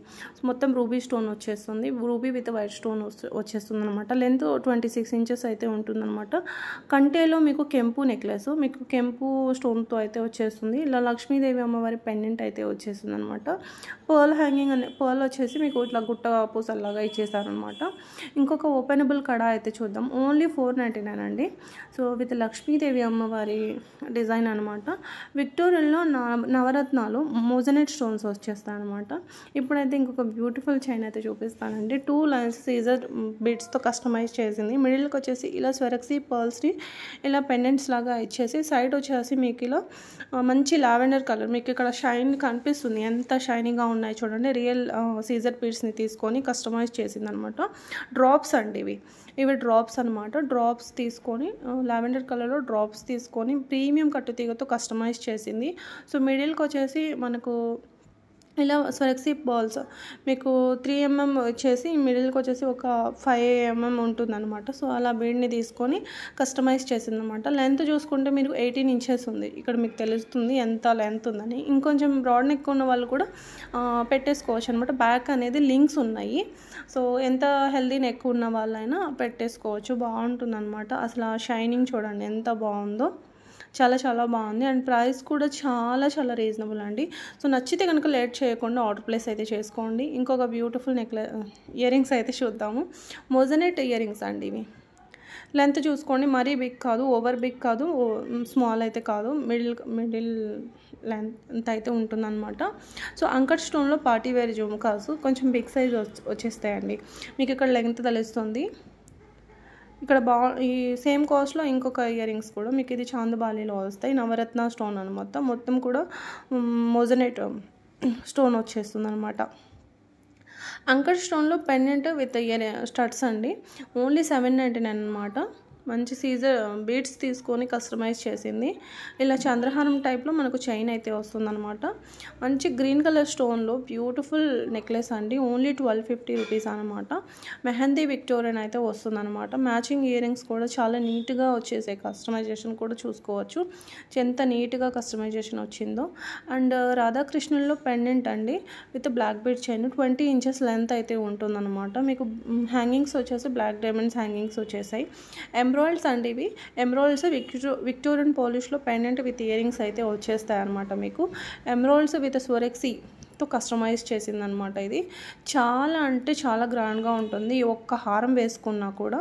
మొత్తం రూబీ స్టోన్ వచ్చేస్తుంది. రూబీ విత్ వైట్ స్టోన్ వచ్చేస్తుంది అనమాట. లెంత్ 26 ఇంచెస్ అయితే ఉంటుందన్నమాట. కంటేలో మీకు కెంపు నెక్లెస్, మీకు కెంపు స్టోన్తో అయితే వచ్చేస్తుంది. ఇలా లక్ష్మీదేవి అమ్మవారి పెండెంట్ అయితే వచ్చేస్తుంది అనమాట. పర్ల్ హ్యాంగింగ్ అనే పర్ల్ వచ్చేసి మీకు ఇట్లా గుట్ట పూసల్లాగా ఇచ్చేసారనమాట. ఇంకొక ఓపెనబుల్ కడా అయితే చూద్దాం. ఓన్లీ 499 అండి. సో విత్ లక్ష్మీదేవి అమ్మవారి డిజైన్ అనమాట. విక్టోరియన్లో నవరత్నాలు మోజనైట్ స్టోన్స్ వచ్చేస్తాయి అనమాట. ఇప్పుడైతే ఇంకొక బ్యూటిఫుల్ చైన్ అయితే చూపిస్తానండి. 2 లైన్స్ సీజర్ బీడ్స్తో కస్టమైజ్ చేసింది. మిడిల్కి వచ్చేసి ఇలా స్వెరక్సీ పర్ల్స్ని ఇలా పెండెంట్స్ లాగా ఇచ్చేసి సైడ్ వచ్చేసి మీకు ఇలా మంచి లావెండర్ కలర్ మీకు ఇక్కడ షైన్ కనిపిస్తుంది. ఎంత షైనీగా ఉన్నాయి చూడండి. రియల్ సీజర్ బీడ్స్ని తీసుకొని కస్టమైజ్ చేసిందనమాట. డ్రాప్స్ అండి ఇవి డ్రాప్స్ అనమాట. డ్రాప్స్ తీసుకొని లావెండర్ కలర్లో డ్రాప్స్ తీసుకొని ప్రీమియం కట్టుతీగతో కస్టమైజ్ చేసింది. సో మిడిల్కి వచ్చేసి మనకు ఇలా స్వరక్సీ బాల్స్ మీకు 3 mm వచ్చేసి మిడిల్కి వచ్చేసి ఒక 5 mm ఉంటుందన్నమాట. సో అలా బీడ్ని తీసుకొని కస్టమైజ్ చేసిందనమాట. లెంత్ చూసుకుంటే మీరు 18 ఇంచెస్ ఉంది. ఇక్కడ మీకు తెలుస్తుంది ఎంత లెంత్ ఉందని. ఇంకొంచెం బ్రాడ్ నెక్ ఉన్న వాళ్ళు కూడా పెట్టేసుకోవచ్చు అనమాట. బ్యాక్ అనేది లింక్స్ ఉన్నాయి. సో ఎంత హెల్దీ నెక్ ఉన్న వాళ్ళైనా పెట్టేసుకోవచ్చు. బాగుంటుంది అనమాట. అసలు ఆ షైనింగ్ చూడండి ఎంత బాగుందో. చాలా చాలా బాగుంది. అండ్ ప్రైస్ కూడా చాలా చాలా రీజనబుల్ అండి. సో నచ్చితే కనుక లేట్ చేయకుండా ఆర్డర్ ప్లేస్ అయితే చేసుకోండి. ఇంకొక బ్యూటిఫుల్ ఇయర్ రింగ్స్ అయితే చూద్దాము. మోజనెట్ ఇయర్ రింగ్స్ అండి ఇవి. లెంత్ చూసుకోండి మరీ బిగ్ కాదు, ఓవర్ బిగ్ కాదు, స్మాల్ అయితే కాదు, మిడిల్ లెంత్ అయితే ఉంటుందన్నమాట. సో అంకట్ స్టోన్లో పార్టీ వేర్ జుమ్కాస్ కొంచెం బిగ్ సైజ్ వచ్చేస్తాయండి. మీకు ఇక్కడ లెంత్ తెలుస్తుంది. ఇక్కడ ఈ సేమ్ కాస్ట్లో ఇంకొక ఇయర్ రింగ్స్ కూడా మీకు ఇది చాందబాలిలో వస్తాయి. నవరత్న స్టోన్ అనమాట. మొత్తం కూడా మోజనైట్ స్టోన్ వచ్చేస్తుంది అనమాట. అంకట్ స్టోన్లో పెండెంట్ విత్ ఇయర్ స్టడ్స్ అండి. ఓన్లీ 799 అనమాట. మంచి సీజర్ బీడ్స్ తీసుకొని కస్టమైజ్ చేసింది. ఇలా చంద్రహారం టైప్లో మనకు చైన్ అయితే వస్తుందన్నమాట. మంచి గ్రీన్ కలర్ స్టోన్లో బ్యూటిఫుల్ నెక్లెస్ అండి. ఓన్లీ 1250 రూపీస్ అనమాట. మెహందీ విక్టోరియన్ అయితే వస్తుందన్నమాట. మ్యాచింగ్ ఇయర్ రింగ్స్ కూడా చాలా నీట్గా వచ్చేసాయి. కస్టమైజేషన్ కూడా చూసుకోవచ్చు ఎంత నీట్గా కస్టమైజేషన్ వచ్చిందో. అండ్ రాధాకృష్ణుల్లో పెండెంట్ అండి with black bead chain 20 inches length అయితే ఉంటుందన్నమాట. మీకు హ్యాంగింగ్స్ వచ్చేసి బ్లాక్ డైమండ్స్ హ్యాంగింగ్స్ వచ్చేసాయి. ఎమ్రాయిల్స్ అండి ఇవి. ఎమ్రాయిల్స్ విక్టోరియన్ పాలిష్లో పెండెంట్ విత్ ఇయర్ రింగ్స్ అయితే వచ్చేస్తాయి అనమాట. మీకు ఎమ్రాయిల్స్ విత్ స్వరెక్సీతో కస్టమైజ్ చేసిందనమాట. ఇది చాలా అంటే చాలా గ్రాండ్గా ఉంటుంది. ఒక్క హారం వేసుకున్నా కూడా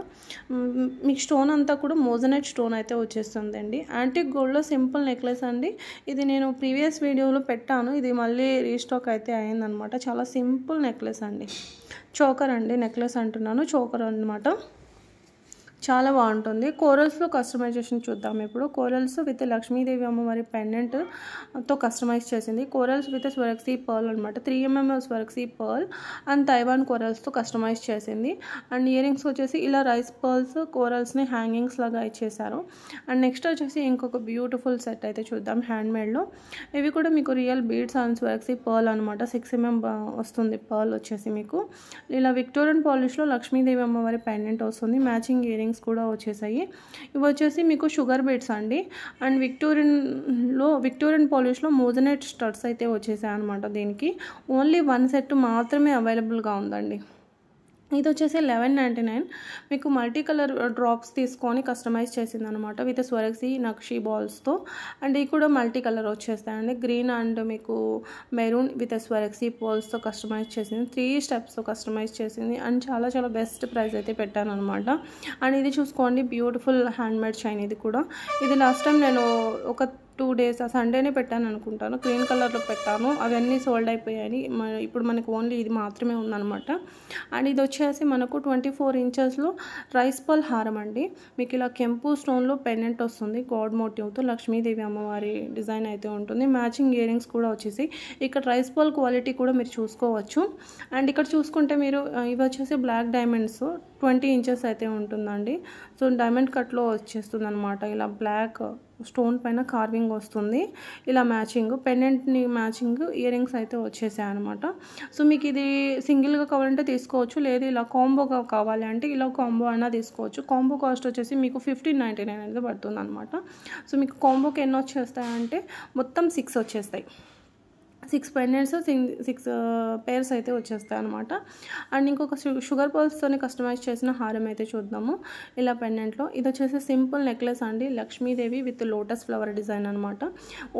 మీకు స్టోన్ అంతా కూడా మోజనైట్ స్టోన్ అయితే వచ్చేస్తుందండి. యాంటిక్ గోల్డ్లో సింపుల్ నెక్లెస్ అండి. ఇది నేను ప్రీవియస్ వీడియోలో పెట్టాను. ఇది మళ్ళీ రీస్టాక్ అయితే అయిందనమాట. చాలా సింపుల్ నెక్లెస్ అండి. చోకర్ అండి, నెక్లెస్ అంటున్నాను, చోకర్ అనమాట. చాలా బాగుంటుంది. కోరల్స్లో కస్టమైజేషన్ చూద్దాం ఇప్పుడు. కోరల్స్ విత్ లక్ష్మీదేవి అమ్మవారి పెండెంట్తో కస్టమైజ్ చేసింది. కోరల్స్ విత్ స్వరక్సీ పర్ల్ అనమాట. 3 mm Swarovski pearl and Taiwan కోరల్స్తో కస్టమైజ్ చేసింది. అండ్ ఇయర్ రింగ్స్ వచ్చేసి ఇలా రైస్ పర్ల్స్ కోరల్స్ని హ్యాంగింగ్స్ లాగా ఇచ్చేసారు. అండ్ నెక్స్ట్ వచ్చేసి ఇంకొక బ్యూటిఫుల్ సెట్ అయితే చూద్దాం హ్యాండ్మేడ్లో. ఇవి కూడా మీకు రియల్ బీడ్స్ అండ్ స్వరక్సీ పర్ల్ అనమాట. 6 mm వస్తుంది పర్ల్ వచ్చేసి మీకు. ఇలా విక్టోరియన్ పాలిష్లో లక్ష్మీదేవి అమ్మవారి పెండెంట్ వస్తుంది. మ్యాచింగ్ ఇయర్ రింగ్స్ కూడా వచ్చేసాయి. ఇవి వచ్చేసి మీకు షుగర్ బీడ్స్ అండి. అండ్ విక్టోరియన్ పాలిష్లో మోజనైట్ స్టడ్స్ అయితే వచ్చేసాయి అనమాట. దీనికి ఓన్లీ 1 సెట్ మాత్రమే అవైలబుల్గా ఉందండి. ఇది వచ్చేసి 1199 మీకు మల్టీ కలర్ డ్రాప్స్ తీసుకొని కస్టమైజ్ చేసిందనమాట విత్ స్వరక్సీ నక్షి బాల్స్తో. అండ్ ఇవి కూడా మల్టీ కలర్ వచ్చేస్తాయండి. గ్రీన్ అండ్ మీకు మెరూన్ విత్ స్వరక్సీ బాల్స్తో కస్టమైజ్ చేసింది. 3 స్టెప్స్తో కస్టమైజ్ చేసింది. అండ్ చాలా చాలా బెస్ట్ ప్రైస్ అయితే పెట్టాను అనమాట. అండ్ ఇది చూసుకోండి, బ్యూటిఫుల్ హ్యాండ్మేడ్ చైన్. ఇది కూడా ఇది లాస్ట్ టైం నేను ఒక 2 డేస్ సండేనే పెట్టాను అనుకుంటాను, గ్రీన్ కలర్లో పెట్టాను. అవన్నీ సోల్డ్ అయిపోయాయి. ఇప్పుడు మనకు ఓన్లీ ఇది మాత్రమే ఉందన్నమాట. అండ్ ఇది వచ్చేసి మనకు 24 ఇంచెస్లో రైస్ పల్ హారం అండి. మీకు ఇలా కెంపు స్టోన్లో పెండెంట్ వస్తుంది, గాడ్ మోటివ్తో లక్ష్మీదేవి అమ్మవారి డిజైన్ అయితే ఉంటుంది. మ్యాచింగ్ ఇయర్ రింగ్స్ కూడా వచ్చేసి ఇక్కడ రైస్ పల్ క్వాలిటీ కూడా మీరు చూసుకోవచ్చు. అండ్ ఇక్కడ చూసుకుంటే మీరు ఇవి వచ్చేసి బ్లాక్ డైమండ్స్ 20 ఇంచెస్ అయితే ఉంటుందండి. సో డైమండ్ కట్లో వచ్చేస్తుంది అనమాట. ఇలా బ్లాక్ స్టోన్ పైన కార్వింగ్ వస్తుంది. ఇలా మ్యాచింగ్ పెండెంట్ని మ్యాచింగ్ ఇయర్ రింగ్స్ అయితే వచ్చేసాయి అనమాట. సో మీకు ఇది సింగిల్గా కావాలంటే తీసుకోవచ్చు, లేదు ఇలా కాంబోగా కావాలి అంటే ఇలా కాంబో అయినా తీసుకోవచ్చు. కాంబో కాస్ట్ వచ్చేసి మీకు 1599 అనేది పడుతుంది అనమాట. సో మీకు కాంబోకి ఎన్ని వచ్చేస్తాయంటే మొత్తం 6 వచ్చేస్తాయి. 6 పెండెంట్స్ 6 పేర్స్ అయితే వచ్చేస్తాయి అనమాట. అండ్ ఇంకొక షుగర్ పర్ల్స్తోనే కస్టమైజ్ చేసిన హారం అయితే చూద్దాము. ఇలా పెండెంట్లో ఇది వచ్చేసి సింపుల్ నెక్లెస్ అండి, Lakshmidevi with lotus flower design అనమాట.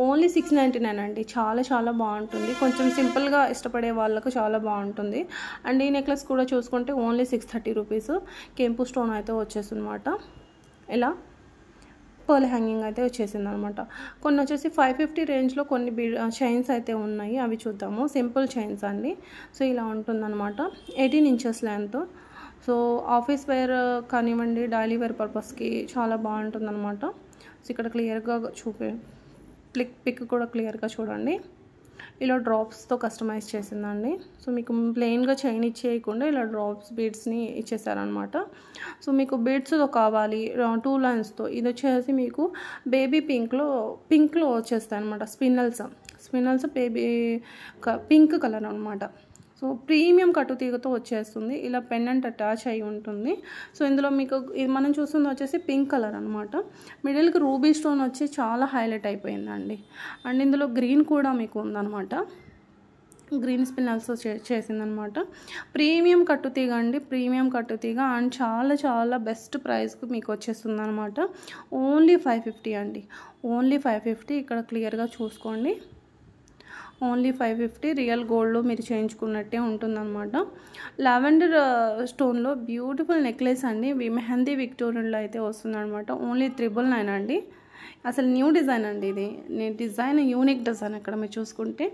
ఓన్లీ 699 అండి. చాలా చాలా బాగుంటుంది. కొంచెం సింపుల్గా ఇష్టపడే వాళ్ళకు చాలా బాగుంటుంది. అండ్ ఈ నెక్లెస్ కూడా చూసుకుంటే ఓన్లీ 630 రూపీస్. కెంపు స్టోన్ అయితే వచ్చేస్తుంది అనమాట. ఇలా పర్ల్ హ్యాంగింగ్ అయితే వచ్చేసింది అనమాట. కొన్ని వచ్చేసి 550 రేంజ్లో కొన్ని చైన్స్ అయితే ఉన్నాయి, అవి చూద్దాము. సింపుల్ చైన్స్ అండి. సో ఇలా ఉంటుందన్నమాట. 18 inches length. So office wear కానివ్వండి, డైలీ వేర్ పర్పస్కి చాలా బాగుంటుందన్నమాట. సో ఇక్కడ క్లియర్గా పిక్ కూడా క్లియర్గా చూడండి. ఇలా డ్రాప్స్తో కస్టమైజ్ చేసిందండి. సో మీకు ప్లెయిన్గా చైన్ ఇచ్చేయకుండా ఇలా డ్రాప్స్ బీడ్స్ని ఇచ్చేసారనమాట. సో మీకు బీడ్స్తో కావాలి 2 లైన్స్తో. ఇది వచ్చేసి మీకు బేబీ పింక్లో వచ్చేస్తాయి అనమాట. స్పిన్నల్స్ బేబీ పింక్ కలర్ అనమాట. సో ప్రీమియం కట్టుతీగతో వచ్చేస్తుంది. ఇలా పెండెంట్ అటాచ్ అయి ఉంటుంది. సో ఇందులో మీకు ఇది మనం చూస్తుంది వచ్చేసి పింక్ కలర్ అనమాట. మిడిల్కి రూబీ స్టోన్ వచ్చి చాలా హైలైట్ అయిపోయిందండి. అండ్ ఇందులో గ్రీన్ కూడా మీకు ఉందన్నమాట. గ్రీన్ స్పిన్నల్స్ చేసిందనమాట. ప్రీమియం కట్టుతీగ అండి, ప్రీమియం కట్టుతీగ. అండ్ చాలా చాలా బెస్ట్ ప్రైస్కి మీకు వచ్చేస్తుంది అనమాట. ఓన్లీ 550 అండి. ఓన్లీ 550. ఇక్కడ క్లియర్గా చూసుకోండి. ఓన్లీ 550. రియల్ గోల్డ్లో మీరు చేయించుకున్నట్టే ఉంటుందన్నమాట. లావెండర్ స్టోన్లో బ్యూటిఫుల్ నెక్లెస్ అండి. మెహందీ విక్టోరియన్లో అయితే వస్తుందన్నమాట. ఓన్లీ 999 అండి. అసలు న్యూ డిజైన్ అండి ఇది. Design unique design. అక్కడ మీరు చూసుకుంటే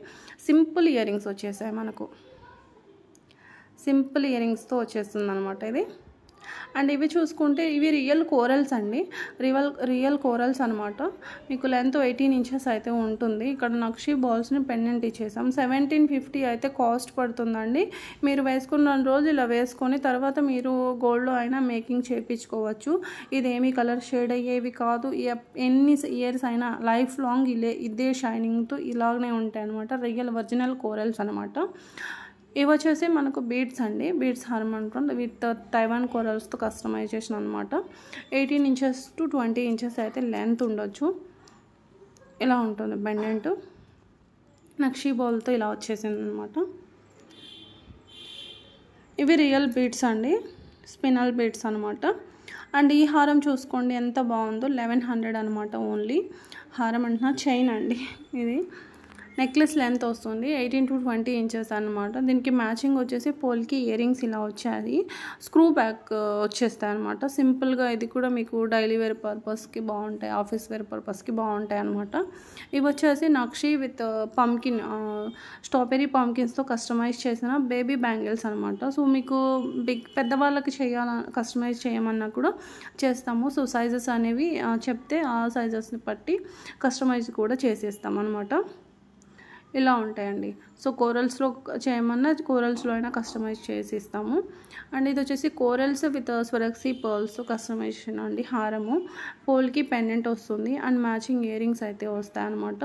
సింపుల్ ఇయర్ రింగ్స్ వచ్చేసాయి మనకు. సింపుల్ ఇయర్ రింగ్స్తో వచ్చేస్తుంది అనమాట ఇది. అండ్ ఇవి చూసుకుంటే ఇవి రియల్ కోరల్స్ అండి. రియల్ కోరల్స్ అనమాట. మీకు లెంత్ 18 ఇంచెస్ అయితే ఉంటుంది. ఇక్కడ నక్షి బాల్స్ని పెండెంట్ ఇచ్చేసాం. 1750 అయితే కాస్ట్ పడుతుందండి. మీరు వేసుకున్న రోజు ఇలా వేసుకొని తర్వాత మీరు గోల్డ్లో అయినా మేకింగ్ చేయించుకోవచ్చు. ఇదేమీ కలర్ షేడ్ అయ్యేవి కాదు. ఎన్ని ఇయర్స్ అయినా లైఫ్ లాంగ్ ఇదే షైనింగ్తో ఇలాగనే ఉంటాయి అనమాట. రియల్ ఒరిజినల్ కోరల్స్ అనమాట. ఇవి వచ్చేసి మనకు బీడ్స్ అండి. బీడ్స్ హారం అంటాం విత్ తైవాన్ కోరల్స్తో కస్టమైజేషన్ అనమాట. 18 ఇంచెస్ టు 20 ఇంచెస్ అయితే లెంత్ ఉండొచ్చు. ఇలా ఉంటుంది పెండెంట్. నక్షి బాల్తో ఇలా వచ్చేసింది అనమాట. ఇవి రియల్ బీడ్స్ అండి, స్పినల్ బీడ్స్ అనమాట. అండ్ ఈ హారం చూసుకోండి ఎంత బాగుందో. 1100 అనమాట ఓన్లీ. హారం అంటున్నా చైన్ అండి ఇది. నెక్లెస్ లెంత్ వస్తుంది 18 to 20 ఇంచెస్ అనమాట. దీనికి మ్యాచింగ్ వచ్చేసి పోల్కి ఇయర్ రింగ్స్ ఇలా వచ్చాయి. స్క్రూ బ్యాక్ వచ్చేస్తాయి అనమాట. సింపుల్గా ఇది కూడా మీకు డైలీ వేర్ పర్పస్కి బాగుంటాయి, ఆఫీస్ వేర్ పర్పస్కి బాగుంటాయి అనమాట. ఇవి వచ్చేసి నక్షి విత్ పంకిన్ స్ట్రాబెరీ పంకిన్స్తో కస్టమైజ్ చేసిన బేబీ బ్యాంగిల్స్ అనమాట. సో మీకు పెద్దవాళ్ళకి కస్టమైజ్ చేయమన్నా కూడా చేస్తాము. సో సైజెస్ అనేవి చెప్తే ఆ సైజెస్ని బట్టి కస్టమైజ్ కూడా చేసేస్తాం అనమాట. ఇలా ఉంటాయండి. సో కోరల్స్లో చేయమన్నా కోరల్స్లో అయినా కస్టమైజ్ చేసి ఇస్తాము. అండ్ ఇది వచ్చేసి corals with Swarovski pearls customization అండి. హారము పోల్కి పెండెంట్ వస్తుంది అండ్ మ్యాచింగ్ ఇయర్ రింగ్స్ అయితే వస్తాయి అనమాట.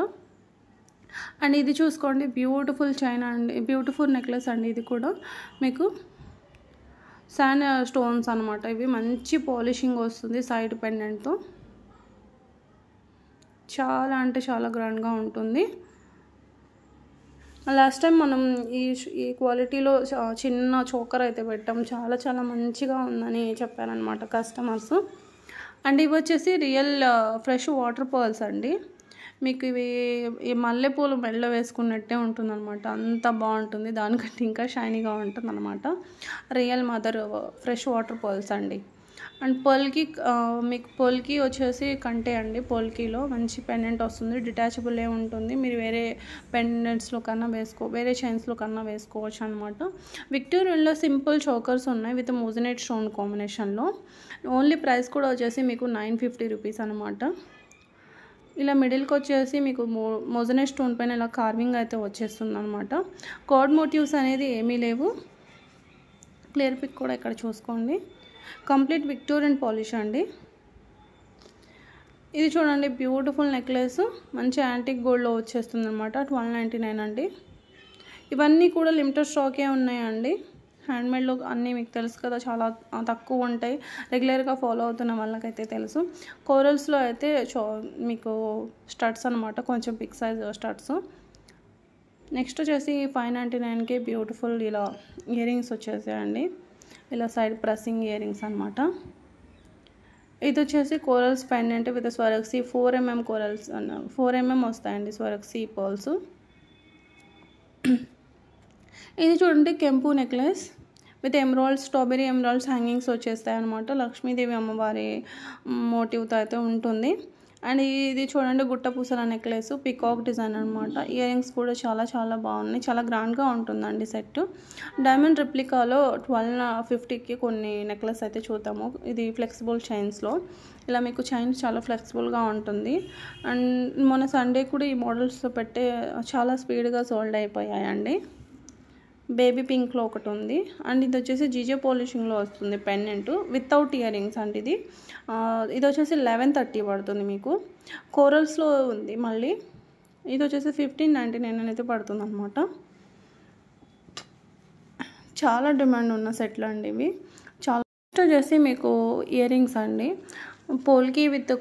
అండ్ ఇది చూసుకోండి, బ్యూటిఫుల్ చైన్ అండి, బ్యూటిఫుల్ నెక్లెస్ అండి. ఇది కూడా మీకు శాండ్ స్టోన్స్ అనమాట. ఇవి మంచి పాలిషింగ్ వస్తుంది సైడ్ పెండెంట్తో. చాలా అంటే చాలా గ్రాండ్గా ఉంటుంది. లాస్ట్ టైం మనం ఈ క్వాలిటీలో చిన్న చోకర్ అయితే పెట్టాం, చాలా చాలా మంచిగా ఉందని చెప్పారనమాట కస్టమర్స్. అండ్ ఇవి వచ్చేసి రియల్ ఫ్రెష్ వాటర్ పర్ల్స్ అండి. మీకు ఇవి ఈ మల్లెపూలు మెడలో వేసుకున్నట్టే ఉంటుందన్నమాట, అంత బాగుంటుంది. దానికంటే ఇంకా షైనీగా ఉంటుందన్నమాట. Real mother fresh water pearls అండి. అండ్ మీకు పోల్కి వచ్చేసి కంటే అండి, పోల్కీలో మంచి పెండెంట్ వస్తుంది, డిటాచబుల్ ఉంటుంది. మీరు వేరే పెండెంట్స్లో కన్నా వేరే చైన్స్లో కన్నా వేసుకోవచ్చు అనమాట. విక్టోరియన్లో సింపుల్ చోకర్స్ ఉన్నాయి విత్ మోజనైట్ స్టోన్ కాంబినేషన్లో. ఓన్లీ ప్రైస్ కూడా వచ్చేసి మీకు 950 రూపీస్ అనమాట. ఇలా మిడిల్కి వచ్చేసి మీకు మోజనైట్ స్టోన్ పైన ఇలా కార్వింగ్ అయితే వచ్చేస్తుంది అనమాట. కార్డ్ మోటివ్స్ అనేది ఏమీ లేవు. క్లియర్ పిక్ కూడా ఇక్కడ చూసుకోండి. కంప్లీట్ విక్టోరియన్ పాలిష్ అండి. ఇది చూడండి, బ్యూటిఫుల్ నెక్లెస్, మంచి యాంటిక్ గోల్డ్లో వచ్చేస్తుంది అనమాట. 1299 అండి. ఇవన్నీ కూడా లిమిటెడ్ స్టాకే ఉన్నాయండి. హ్యాండ్మేడ్లో అన్నీ మీకు తెలుసు కదా, చాలా తక్కువ ఉంటాయి. రెగ్యులర్గా ఫాలో అవుతున్న వాళ్ళకైతే తెలుసు. కోరల్స్లో అయితే మీకు స్టడ్స్ అనమాట, కొంచెం బిగ్ సైజ్ స్టడ్స్. నెక్స్ట్ వచ్చేసి 599కి బ్యూటిఫుల్ ఇలా ఇయర్ రింగ్స్ వచ్చేసాయండి. ఇలా సైడ్ ప్రెస్సింగ్ ఇయర్ రింగ్స్ అనమాట. ఇది వచ్చేసి corals pendant with స్వరక్సీ 4mm corals 4mm వస్తాయండి స్వరక్సీ పర్ల్స్. ఇది చూడండి, కెంపు necklace with emeralds, strawberry emeralds hangings వచ్చేస్తాయి అనమాట. లక్ష్మీదేవి అమ్మవారి మోటివ్తో అయితే ఉంటుంది. అండ్ ఇది చూడండి, గుట్ట పూసల నెక్లెస్, పికాక్ డిజైన్ అనమాట. ఇయర్ రింగ్స్ కూడా చాలా చాలా బాగున్నాయి, చాలా గ్రాండ్గా ఉంటుందండి సెట్. డైమండ్ రిప్లికాలో 1250కి కొన్ని నెక్లెస్ అయితే చూద్దాము. ఇది ఫ్లెక్సిబుల్ చైన్స్లో. ఇలా మీకు చైన్స్ చాలా ఫ్లెక్సిబుల్గా ఉంటుంది. అండ్ మొన్న సండే కూడా ఈ మోడల్స్లో పెట్టే చాలా స్పీడ్గా సోల్డ్ అయిపోయాయండి. బేబీ పింక్లో ఒకటి ఉంది. అండ్ ఇది వచ్చేసి జీజే పాలిషింగ్లో వస్తుంది పెండెంట్ వితౌట్ ఇయర్ రింగ్స్ అండి. ఇది వచ్చేసి 1130 పడుతుంది మీకు. కోరల్స్లో ఉంది మళ్ళీ. ఇది వచ్చేసి 1599 అయితే పడుతుంది అనమాట. చాలా డిమాండ్ ఉన్న సెట్లు అండి ఇవి. చాలా వచ్చేసి మీకు ఇయర్ రింగ్స్ అండి. పోల్కి విత్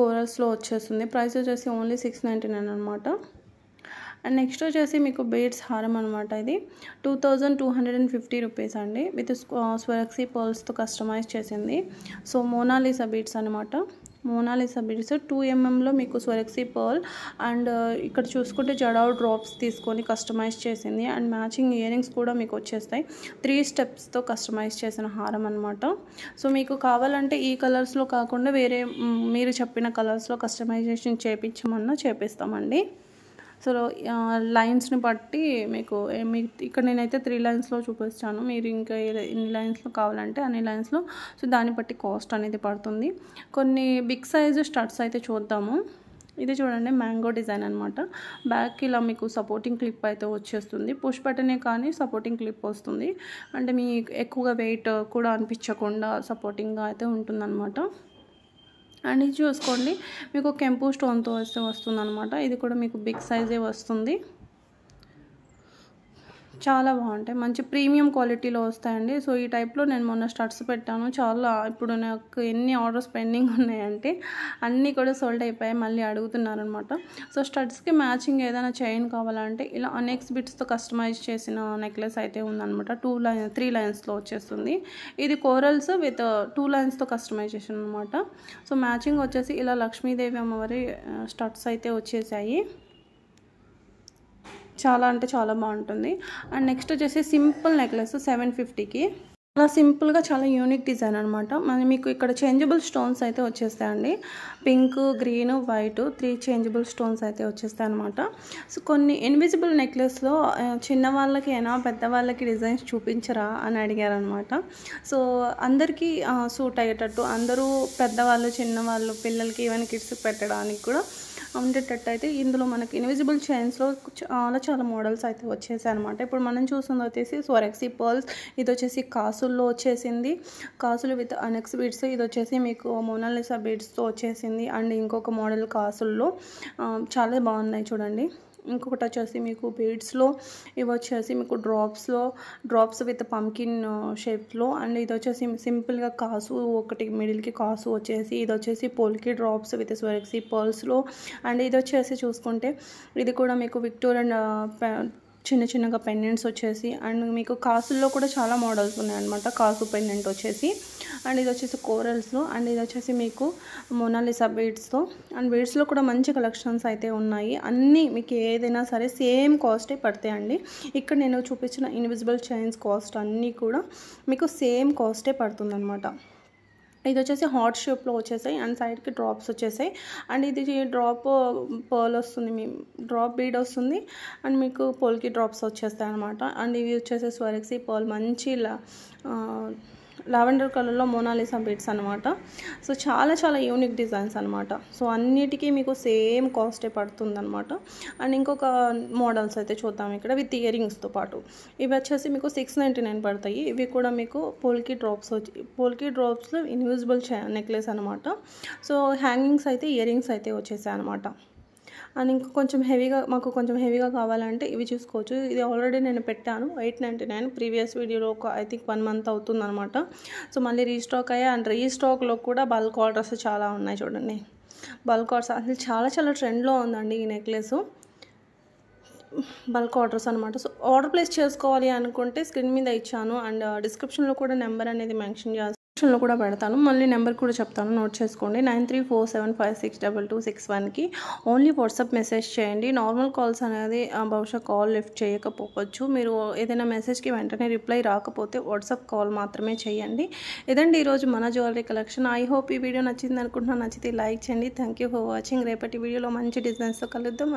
కోరల్స్లో వచ్చేస్తుంది. ప్రైస్ వచ్చేసి ఓన్లీ 699 అనమాట. అండ్ నెక్స్ట్ వచ్చేసి మీకు బీడ్స్ హారం అనమాట. ఇది 2250 రూపీస్ అండి. విత్ స్వరక్సీ పర్ల్స్తో కస్టమైజ్ చేసింది. సో మోనాలిసా బీడ్స్ అనమాట. మోనాలిసా బీడ్స్ 2mmలో మీకు స్వరక్సీ పర్ల్ అండ్ ఇక్కడ చూసుకుంటే జడావ్ డ్రాప్స్ తీసుకొని కస్టమైజ్ చేసింది. అండ్ మ్యాచింగ్ ఇయర్ రింగ్స్ కూడా మీకు వచ్చేస్తాయి. 3 స్టెప్స్తో కస్టమైజ్ చేసిన హారం అనమాట. సో మీకు కావాలంటే ఈ కలర్స్లో కాకుండా వేరే మీరు చెప్పిన కలర్స్లో కస్టమైజేషన్ చేయించమన్నా చేపిస్తామండి. సో లైన్స్ని బట్టి మీకు ఇక్కడ నేనైతే 3 లైన్స్లో చూపిస్తాను. మీరు ఇంకా ఎన్ని లైన్స్లో కావాలంటే అన్ని లైన్స్లో. సో దాన్ని బట్టి కాస్ట్ అనేది పడుతుంది. కొన్ని బిగ్ సైజ్ స్టడ్స్ అయితే చూద్దాము. ఇది చూడండి, మ్యాంగో డిజైన్ అనమాట. బ్యాక్ ఇలా మీకు సపోర్టింగ్ క్లిప్ అయితే వచ్చేస్తుంది. పుష్ బటనే కానీ సపోర్టింగ్ క్లిప్ వస్తుంది. అంటే మీకు ఎక్కువగా వెయిట్ కూడా అనిపించకుండా సపోర్టింగ్గా అయితే ఉంటుందన్నమాట. అండ్ ఇది చూసుకోండి, మీకు కెంపు స్టోన్తో వస్తుంది అనమాట. ఇది కూడా మీకు బిగ్ సైజే వస్తుంది. చాలా బాగుంటాయి, మంచి ప్రీమియం క్వాలిటీలో వస్తాయండి. సో ఈ టైప్లో నేను మొన్న స్టడ్స్ పెట్టాను. చాలా ఇప్పుడు నాకు ఎన్ని ఆర్డర్స్ పెండింగ్ ఉన్నాయంటే అన్నీ కూడా సోల్డ్ అయిపోయాయి. మళ్ళీ అడుగుతున్నారనమాట. సో స్టడ్స్కి మ్యాచింగ్ ఏదైనా చైన్ కావాలంటే ఇలా అనెక్స్ బిట్స్తో కస్టమైజ్ చేసిన నెక్లెస్ అయితే ఉందన్నమాట. 3 లైన్స్లో వచ్చేస్తుంది. ఇది కోరల్స్ విత్ 2 లైన్స్తో కస్టమైజేషన్ అనమాట. సో మ్యాచింగ్ వచ్చేసి ఇలా లక్ష్మీదేవి అమ్మవారి స్టడ్స్ అయితే వచ్చేసాయి. చాలా అంటే చాలా బాగుంటుంది. అండ్ నెక్స్ట్ వచ్చేసి సింపుల్ నెక్లెస్ 750కి. చాలా సింపుల్గా చాలా యూనిక్ డిజైన్ అనమాట. మీకు ఇక్కడ చేంజబుల్ స్టోన్స్ అయితే వచ్చేస్తాయండి. Pink, green, white 3 changeable stones అయితే వచ్చేస్తాయి అనమాట. సో కొన్ని ఇన్విజిబుల్ నెక్లెస్లో చిన్నవాళ్ళకి అయినా పెద్దవాళ్ళకి డిజైన్స్ చూపించరా అని అడిగారనమాట. సో అందరికీ సూట్ అయ్యేటట్టు, అందరూ పెద్దవాళ్ళు, చిన్నవాళ్ళు, పిల్లలకి ఈవెన్ కిడ్స్కి పెట్టడానికి కూడా ఉండేటట్టు అయితే ఇందులో మనకి ఇన్విజిబుల్ చైన్స్లో చాలా చాలా మోడల్స్ అయితే వచ్చేసాయి అనమాట. ఇప్పుడు మనం చూస్తుంది వచ్చేసి స్వరక్సీ పర్ల్స్, ఇది వచ్చేసి కాసుల్లో వచ్చేసింది. కాసులు విత్ అనెక్స్ బీడ్స్, ఇది వచ్చేసి మీకు మోనాలిసా బీడ్స్తో వచ్చేసింది. అండ్ ఇంకొక మోడల్ కాసుల్లో చాలా బాగున్నాయి చూడండి. ఇంకొకటి వచ్చేసి మీకు బీడ్స్లో, ఇవి వచ్చేసి మీకు డ్రాప్స్ విత్ పంకిన్ షేప్లో. అండ్ ఇది వచ్చేసి సింపుల్గా కాసు, ఒకటి మిడిల్కి కాసు వచ్చేసి, ఇది వచ్చేసి పోల్కి డ్రాప్స్ విత్ స్వరక్సీ పర్ల్స్లో. అండ్ ఇది వచ్చేసి చూసుకుంటే ఇది కూడా మీకు విక్టోరియన్ చిన్న చిన్నగా పెండెంట్స్ వచ్చేసి అండ్ మీకు కాసుల్లో కూడా చాలా మోడల్స్ ఉన్నాయన్నమాట. కాసు పెండెంట్ వచ్చేసి అండ్ ఇది వచ్చేసి కోరల్స్లో అండ్ ఇది వచ్చేసి మీకు మొనాలిసా బీడ్స్తో అండ్ బీడ్స్లో కూడా మంచి కలెక్షన్స్ అయితే ఉన్నాయి. అన్నీ మీకు ఏదైనా సరే సేమ్ కాస్టే పడతాయండి. ఇక్కడ నేను చూపించిన ఇన్విజిబుల్ చైన్స్ కాస్ట్ అన్నీ కూడా మీకు సేమ్ కాస్టే పడుతుందన్నమాట. ఇది వచ్చేసి హార్ట్ షేప్లో వచ్చేసాయి అండ్ సైడ్కి డ్రాప్స్ వచ్చేసాయి అండ్ ఇది డ్రాప్ పర్ల్ వస్తుంది, మీ డ్రాప్ బీడ్ వస్తుంది అండ్ మీకు పోల్కి డ్రాప్స్ వచ్చేస్తాయి అనమాట. అండ్ ఇవి వచ్చేసి స్వరక్సీ పర్ల్ మంచి లావెండర్ కలర్లో మోనాలిసా బీడ్స్ అనమాట. సో చాలా చాలా యూనిక్ డిజైన్స్ అనమాట. సో అన్నిటికీ మీకు సేమ్ కాస్టే పడుతుంది అనమాట. అండ్ ఇంకొక మోడల్స్ అయితే చూద్దాం ఇక్కడ విత్ ఇయరింగ్స్తో పాటు. ఇవి వచ్చేసి మీకు 699 పడతాయి. ఇవి కూడా మీకు పోల్కి డ్రాప్స్లో ఇన్విజిబుల్ నెక్లెస్ అనమాట. సో హ్యాంగింగ్స్ అయితే ఇయరింగ్స్ అయితే వచ్చేసాయి అనమాట. అండ్ ఇంకా మాకు కొంచెం హెవీగా కావాలంటే ఇవి చూసుకోవచ్చు. ఇది ఆల్రెడీ నేను పెట్టాను 899 ప్రీవియస్ వీడియోలో ఐ థింక్ 1 మంత్ అవుతుందన్నమాట. సో మళ్ళీ రీస్టాక్ అయ్యాయి అండ్ రీస్టాక్లో కూడా బల్క్ ఆర్డర్స్ చాలా ఉన్నాయి చూడండి. బల్క్ ఆర్డర్స్ అసలు చాలా చాలా ట్రెండ్లో ఉందండి ఈ నెక్లెస్. బల్క్ ఆర్డర్స్ అనమాట. సో ఆర్డర్ ప్లేస్ చేసుకోవాలి అనుకుంటే స్క్రీన్ మీద ఇచ్చాను అండ్ డిస్క్రిప్షన్లో కూడా నెంబర్ అనేది మెన్షన్ చేస్తాను, డిస్క్రిప్షన్లో కూడా పెడతాను. మళ్ళీ నెంబర్ కూడా చెప్తాను, నోట్ చేసుకోండి. 9347562261కి ఓన్లీ వాట్సాప్ మెసేజ్ చేయండి. నార్మల్ కాల్స్ అనేది బహుశా కాల్ లిఫ్ట్ చేయకపోవచ్చు. మీరు ఏదైనా మెసేజ్కి వెంటనే రిప్లై రాకపోతే వాట్సాప్ కాల్ మాత్రమే చేయండి. ఇదండి ఈరోజు మన జ్యువెలరీ కలెక్షన్. ఐ హోప్ ఈ వీడియో నచ్చింది అనుకుంటున్నాను. నచ్చితే లైక్ చేయండి. Thank you for watching. రేపటి వీడియోలో మంచి డిజైన్స్తో కలుద్దాం.